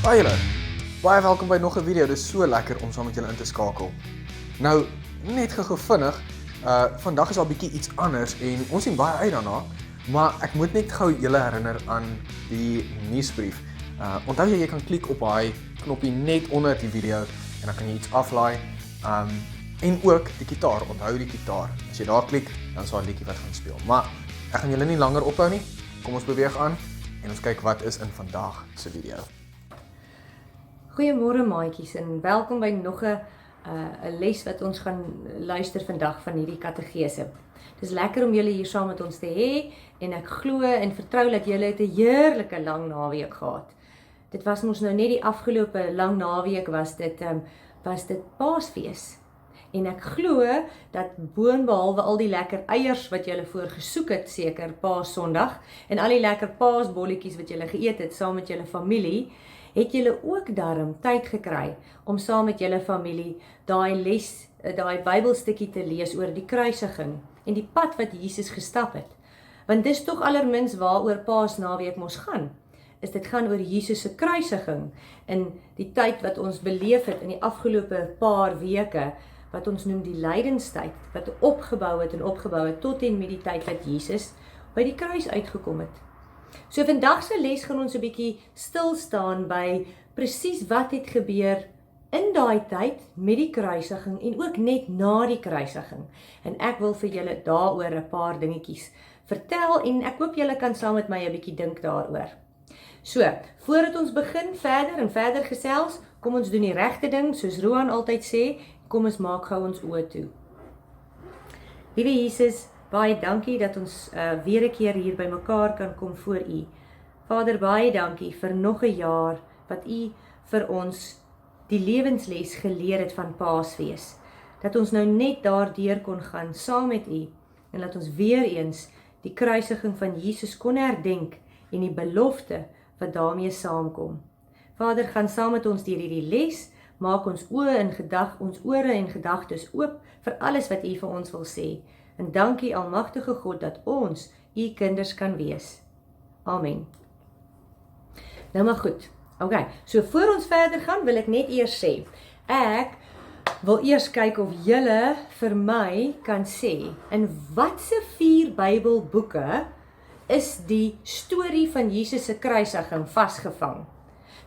Hi julle, baie welkom by nog 'n video. Dit is so lekker om saam met julle in te skakel. Nou, net gou vinnig, vandag is al bietjie iets anders en ons sien baie uit daarna, maar ek moet net gou julle herinner aan die nuusbrief. Onthou jy kan klik op daai knoppie net onder die video en dan kan jy iets aflaai. En ook die gitaar, onthou die gitaar. As jy daar klik, dan is daar 'n liedjie wat gaan speel. Maar ek gaan julle nie langer ophou nie. Kom ons beweeg aan en ons kyk wat is in vandag se video. Goeiemôre maatjies en welkom by nog 'n les wat ons gaan luister vandag van hierdie katekese. Dit is lekker om julle hier saam met ons te hê en ek glo en vertrou dat julle het 'n heerlike lang naweek gehad. Dit was mos nou net die afgelope lang naweek was dit Paasfees. En ek glo dat boonbehalwe al die lekker eiers wat julle voor gesoek het seker Paas-Sondag en al die lekker paasbolletjies wat julle geëet het saam met julle familie, het julle ook daarom tyd gekry om saam met julle familie daai Bybelstukkie te lees oor die kruisiging en die pad wat Jesus gestap het. Want dis tog allermins waaroor Paasnaweek mos gaan. Dit gaan oor Jesus se kruisiging in die tyd wat ons beleef het in die afgelope paar weke, wat ons noem die lydenstyd, wat opgebou het tot en met die tyd wat Jesus by die kruis uitgekom het. So vandag se les gaan ons 'n bietjie stil staan by presies wat het gebeur in daai tyd met die kruisiging en ook net na die kruisiging. En ek wil vir julle daaroor 'n paar dingetjies vertel en ek hoop julle kan saam met my 'n bietjie dink daaroor. So, voordat ons begin verder gesels, kom ons doen die regte ding, soos Roan altyd sê, kom ons maak gou ons oë toe. Liewe Jesus, baie dankie dat ons weer 'n keer hier by mekaar kan kom voor U. Vader, baie dankie vir nog 'n jaar wat U vir ons die lewensles geleer het van Paasfees. Dat ons nou net daardeur kon gaan saam met U en dat ons weer eens die kruisiging van Jesus kon herdenk en die belofte wat daarmee saamkom. Vader, gaan saam met ons deur hierdie les, maak ons ore en gedagtes oop vir alles wat U vir ons wil sê. En dankie almagtige God dat ons U kinders kan wees. Amen. Nou maar goed. Okay, so voor ons verder gaan, wil ek net eers sê, ek wil eers kyk of julle vir my kan sê, in watse 4 Bybelboeke is die storie van Jesus se kruisiging vasgevang?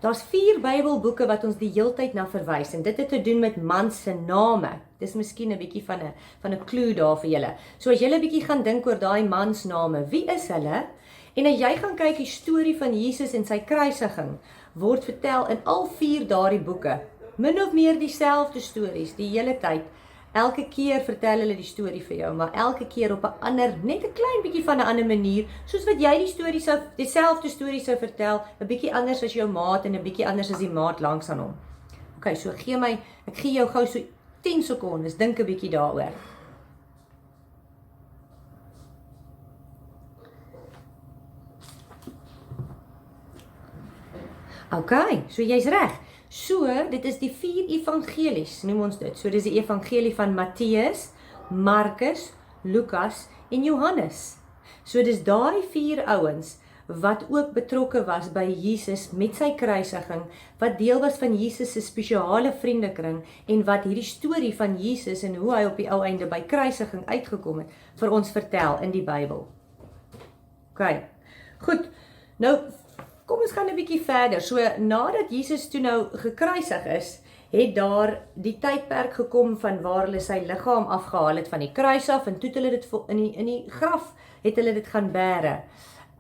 Daar's 4 Bybelboeke wat ons die heeltyd na verwys en dit het te doen met mans se name. Dis miskien 'n bietjie van 'n clue daar vir julle. So as julle 'n bietjie gaan dink oor daai mans name, wie is hulle? En as jy gaan kyk die storie van Jesus en sy kruisiging word vertel in al 4 daardie boeke. Min of meer dieselfde stories die hele tyd. Elke keer vertel hulle die storie vir jou, maar elke keer op 'n ander, net 'n klein bietjie van 'n ander manier, soos wat jy dieselfde storie sou vertel, 'n bietjie anders as jou maat en 'n bietjie anders as die maat langs aan hom. Okay, so ek gee jou gou so 10 sekondes, dink 'n bietjie daaroor. Okay, so jy's reg. So, dit is die 4 evangelies, noem ons dit. So, dit is die evangelie van Matteus, Markus, Lukas en Johannes. So, dis daai 4 ouens wat ook betrokke was by Jesus met sy kruisiging, wat deel was van Jesus se spesiale vriendekring en wat hierdie storie van Jesus en hoe hy op die ou einde by kruisiging uitgekom het, vir ons vertel in die Bybel. Okay, goed. Nou, kom ons gaan 'n bietjie verder. So nadat Jesus toe nou gekruisig is, het daar die tydperk gekom van waar hulle sy liggaam afgehaal het van die kruis af en toe het hulle dit in die graf het hulle dit gaan bære.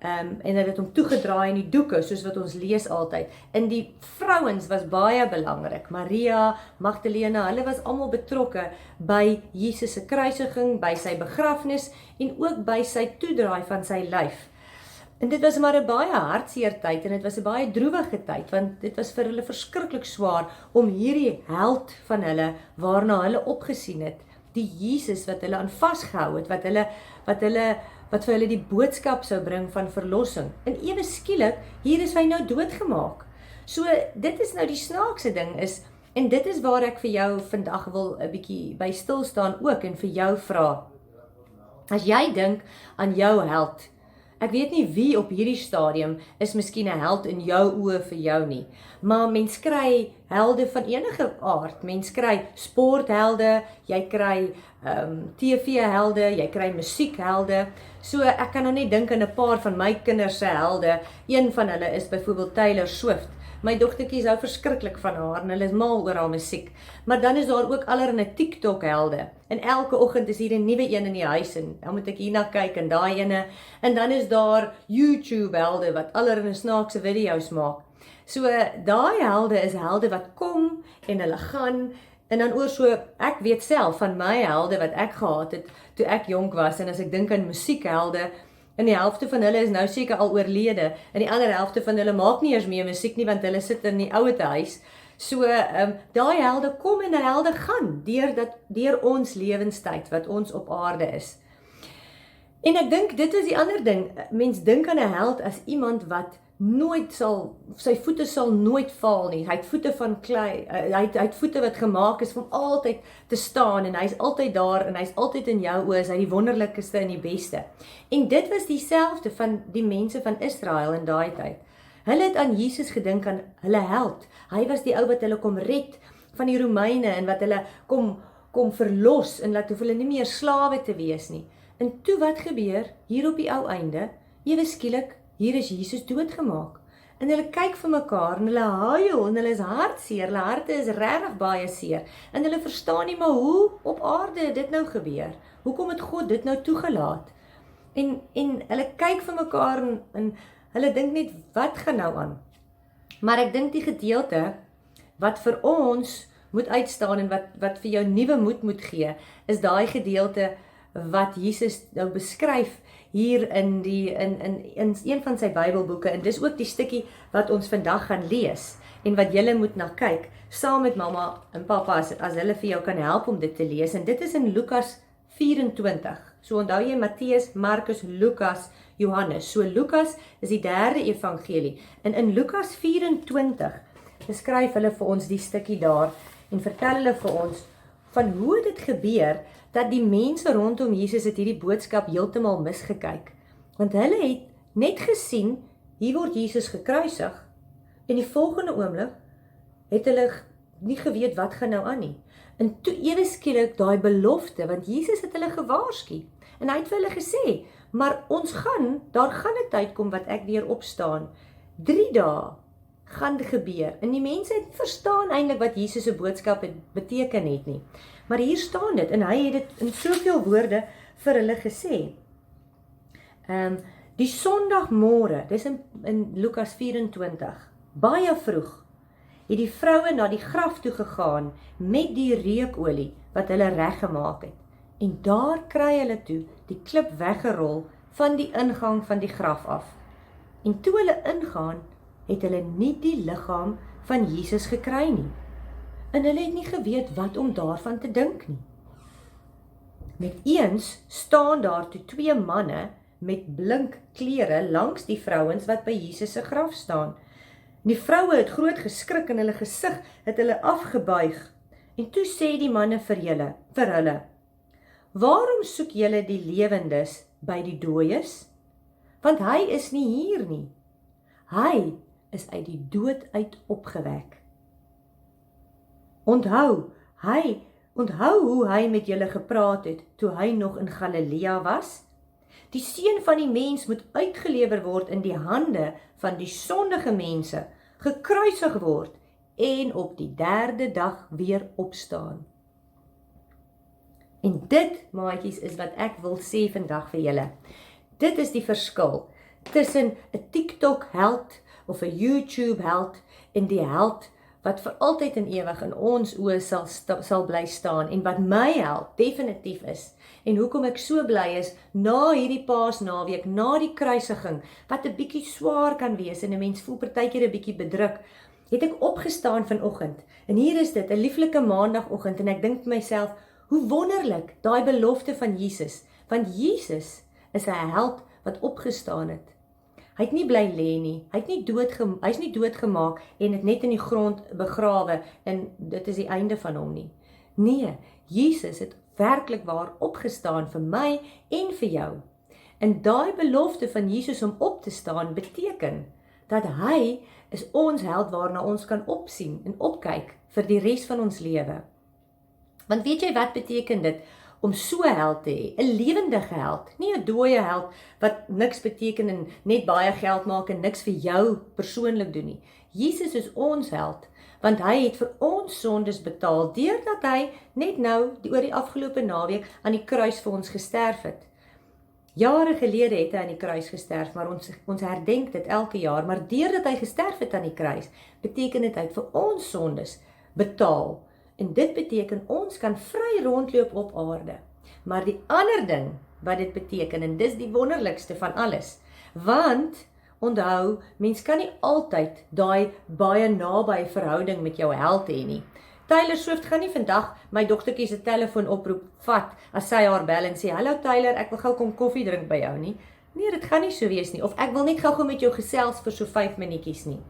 En hulle het hom toegedraai in die doeke soos wat ons lees altyd. En die vrouens was baie belangrik. Maria, Magdalena, hulle was almal betrokke by Jesus se kruisiging, by sy begrafnis en ook by sy toedraai van sy lyf. En dit was maar 'n baie hartseer tyd en dit was 'n baie droewige tyd, want dit was vir hulle verskriklik swaar om hierdie held van hulle, waarna hulle opgesien het, die Jesus wat hulle aan vasgehou het, wat vir hulle die boodskap sou bring van verlossing. En ewe skielik, hier is hy nou doodgemaak. So, dit is nou die snaakse ding is, en dit is waar ek vir jou vandag wil 'n bietjie by stil staan ook en vir jou vra. As jy dink aan jou held, Ek weet nie wie op hierdie stadium is miskien 'n held in jou oë vir jou nie. Maar mens kry helde van enige aard. Mens kry sporthelde, jy kry TV-helde, jy kry musiekhelde. So ek kan nou net dink aan 'n paar van my kinders se helde. Een van hulle is byvoorbeeld Taylor Swift. My dogtertjie hou verskriklik van haar en hulle is mal oor haar musiek. Maar dan is daar ook allerlei TikTok helde. En elke oggend is hier 'n nuwe een in die huis en dan moet ek hierna kyk en daai ene. En dan is daar YouTube helde wat allerlei snaakse video's maak. So daai helde is helde wat kom en hulle gaan. En dan oor so, ek weet self van my helde wat ek gehad het toe ek jonk was. En as ek dink aan musiekhelde, en die helfte van hulle is nou seker al oorlede. En die ander helfte van hulle maak nie eers meer musiek nie, want hulle sit in die ouete huis. So, daai helde kom en die helde gaan, deur ons lewenstyd, wat ons op aarde is. En ek dink, dit is die ander ding, mens dink aan 'n held as iemand wat sy voete sal nooit val nie. Hy het voete van klei, hy het voete wat gemaak is om altyd te staan en hy's altyd daar en hy's altyd in jou oë, hy die wonderlikste en die beste. En dit was dieselfde van die mense van Israel in daai tyd. Hulle het aan Jesus gedink, aan hulle held. Hy was die ou wat hulle kom red van die Romeine en wat hulle kom verlos en laat hoef hulle nie meer slawe te wees nie. En toe wat gebeur hier op die ou einde? Ewe skielik, hier is Jesus doodgemaak. En hulle kyk vir mekaar en hulle huil en hulle is hartseer, hulle harte is regtig baie seer. En hulle verstaan nie maar hoe op aarde dit nou gebeur. Hoekom het God dit nou toegelaat? En hulle kyk vir mekaar en hulle dink net, wat gaan nou aan? Maar ek dink die gedeelte wat vir ons moet uitstaan en wat vir jou nuwe moed moet gee, is daai gedeelte wat Jesus nou beskryf hier in een van sy Bybelboeke, en dis ook die stukkie wat ons vandag gaan lees, en wat julle moet na kyk, saam met mamma en papa, as hulle vir jou kan help om dit te lees, en dit is in Lukas 24, so onthou jy Matteus, Markus, Lukas, Johannes, so Lukas is die derde evangelie, en in Lukas 24, beskryf hulle vir ons die stukkie daar, en vertel hulle vir ons, van hoe dit gebeur, dat die mense rondom Jesus het hierdie boodskap heeltemal misgekyk. Want hulle het net gesien, hier word Jesus gekruisig, en die volgende oomblik het hulle nie geweet wat gaan nou aan nie. En toe ewe skielik daai belofte, want Jesus het hulle gewaarsku, en hy het vir hulle gesê, maar daar gaan 'n tyd kom wat ek weer opstaan. 3 dae gaan gebeur, en die mense het nie verstaan eintlik wat Jesus se boodskap beteken het nie. Maar hier staan dit, en hy het dit in soveel woorde vir hulle gesê. Die Sondagmôre, dis in Lukas 24, baie vroeg, het die vroue na die graf toe gegaan met die reukolie wat hulle reggemaak het. En daar kry hulle toe die klip weggerol van die ingang van die graf af. En toe hulle ingaan, het hulle nie die liggaam van Jesus gekry nie. En hulle het nie geweet wat om daarvan te dink nie. Met eens staan daar toe 2 manne met blink klere langs die vrouens wat by Jesus se graf staan. Die vroue het groot geskrik en hulle gesig het hulle afgebuig. En toe sê die manne vir hulle, waarom soek julle die lewendes by die dooies? Want hy is nie hier nie. Hy is uit die dood uit opgewek. Onthou hoe hy met julle gepraat het, toe hy nog in Galilea was? Die seun van die mens moet uitgelewer word in die hande van die sondige mense, gekruisig word, en op die 3de dag weer opstaan. En dit, maatjies, is wat ek wil sê vandag vir julle. Dit is die verskil tussen 'n TikTok held of 'n YouTube held en die held wat vir altyd en ewig in ons oë sal bly staan, en wat my held definitief is, en hoekom ek so bly is, na hierdie Paasnaweek, na die kruisiging, wat 'n bietjie swaar kan wees, en 'n mens voel partykeer 'n bietjie bedruk, het ek opgestaan vanoggend, en hier is dit, 'n lieflike maandagoggend, en ek dink vir myself, hoe wonderlik, daai belofte van Jesus, want Jesus is 'n held wat opgestaan het. Hy het nie bly lê nie, hy's nie doodgemaak en het net in die grond begrawe en dit is die einde van hom nie. Nee, Jesus het werklik waar opgestaan vir my en vir jou. En daai belofte van Jesus om op te staan beteken dat hy is ons held waarna ons kan opsien en opkyk vir die res van ons lewe. Want weet jy wat beteken dit om so 'n held te hê? 'n lewendige held, nie 'n dooie held wat niks beteken en net baie geld maak en niks vir jou persoonlik doen nie. Jesus is ons held, want hy het vir ons sondes betaal deurdat hy net nou oor die afgelope naweek aan die kruis vir ons gesterf het. Jare gelede het hy aan die kruis gesterf, maar ons herdenk dit elke jaar, maar deurdat hy gesterf het aan die kruis, beteken dit hy het vir ons sondes betaal. En dit beteken ons kan vry rondloop op aarde. Maar die ander ding wat dit beteken, en dis die wonderlikste van alles, want onthou, mens kan nie altyd daai baie naby verhouding met jou held hê nie. Taylor Swift gaan nie vandag my dogtertjie se telefoon oproep vat as sy haar bel en sê, hallo Taylor, ek wil gou kom koffie drink by jou nie. Nee, dit gaan nie so wees nie, of ek wil net gou met jou gesels vir so 5 minuutjies nie.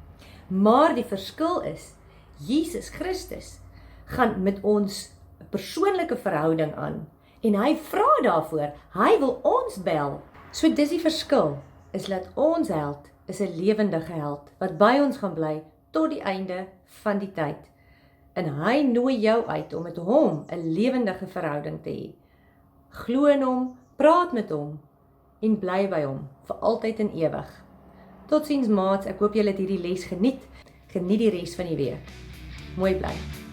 Maar die verskil is, Jesus Christus gaan met ons 'n persoonlike verhouding aan, en hy vra daarvoor, hy wil ons bel. So dis die verskil, is dat ons held is 'n lewendige held, wat by ons gaan bly, tot die einde van die tyd. En hy nooi jou uit om met hom 'n lewendige verhouding te hê. Glo in hom, praat met hom, en bly by hom, vir altyd en ewig. Totsiens maats, ek hoop julle het hierdie les geniet. Geniet die res van die week. Mooi bly.